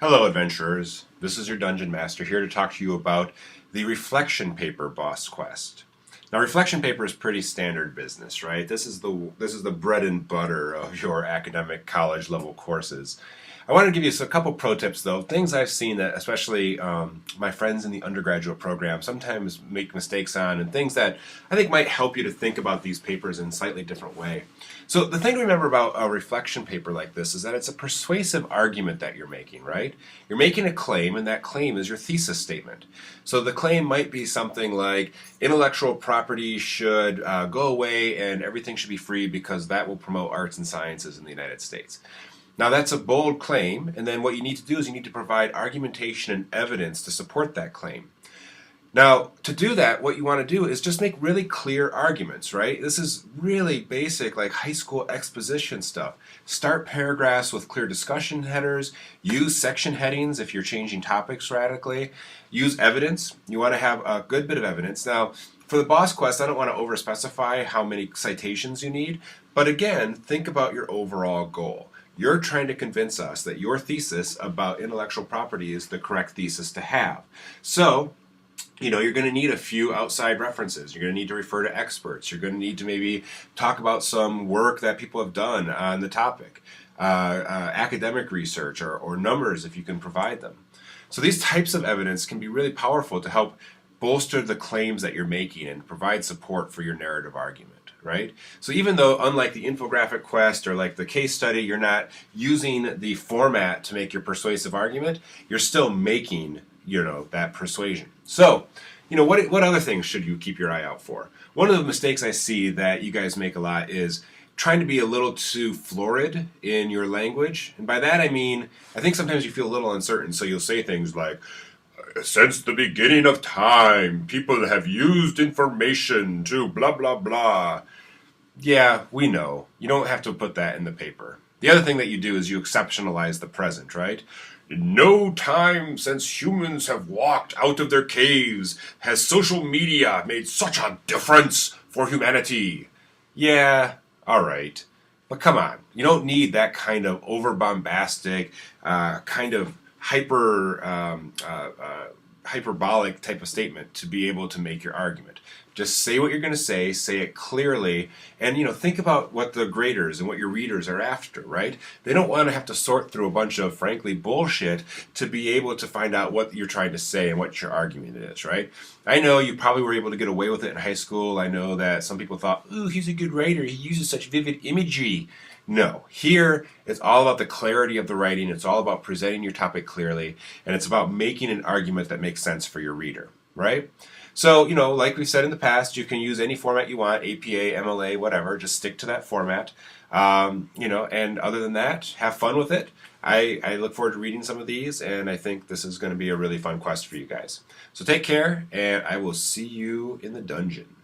Hello, adventurers. This is your Dungeon Master here to talk to you about the reflection paper boss quest. Now, reflection paper is pretty standard business, right? This is the bread and butter of your academic college level courses. I want to give you a couple pro tips, though, things I've seen that especially my friends in the undergraduate program sometimes make mistakes on, and things that I think might help you to think about these papers in a slightly different way. So the thing to remember about a reflection paper like this is that it's a persuasive argument that you're making, right? You're making a claim, and that claim is your thesis statement. So the claim might be something like intellectual property should go away and everything should be free because that will promote arts and sciences in the United States. Now that's a bold claim, and then what you need to do is you need to provide argumentation and evidence to support that claim. Now, to do that, what you want to do is just make really clear arguments, right? This is really basic, like high school exposition stuff. Start paragraphs with clear discussion headers. Use section headings if you're changing topics radically. Use evidence. You want to have a good bit of evidence. Now, for the boss quest, I don't want to overspecify how many citations you need, but again, think about your overall goal. You're trying to convince us that your thesis about intellectual property is the correct thesis to have. So, you're going to need a few outside references. You're going to need to refer to experts. You're going to need to maybe talk about some work that people have done on the topic, academic research or numbers if you can provide them. So these types of evidence can be really powerful to help bolster the claims that you're making and provide support for your narrative argument. Right? So even though, unlike the infographic quest or like the case study, you're not using the format to make your persuasive argument, you're still making, that persuasion. So, what other things should you keep your eye out for? One of the mistakes I see that you guys make a lot is trying to be a little too florid in your language. And by that I mean, I think sometimes you feel a little uncertain, so you'll say things like, since the beginning of time, people have used information to blah, blah, blah. Yeah, we know. You don't have to put that in the paper. The other thing that you do is you exceptionalize the present, right? In no time since humans have walked out of their caves has social media made such a difference for humanity. Yeah, all right. But come on, you don't need that kind of over-bombastic, kind of hyperbolic type of statement to be able to make your argument. Just say what you're going to say it clearly, and think about what the graders and what your readers are after, right? They don't want to have to sort through a bunch of, frankly, bullshit to be able to find out what you're trying to say and what your argument is, right? I know you probably were able to get away with it in high school. I know that some people thought, ooh, he's a good writer. He uses such vivid imagery. No, here it's all about the clarity of the writing. It's all about presenting your topic clearly, and it's about making an argument that makes sense for your reader, right? So, like we said in the past, you can use any format you want, APA, MLA, whatever. Just stick to that format, and other than that, have fun with it. I look forward to reading some of these, and I think this is going to be a really fun quest for you guys. So take care, and I will see you in the dungeon.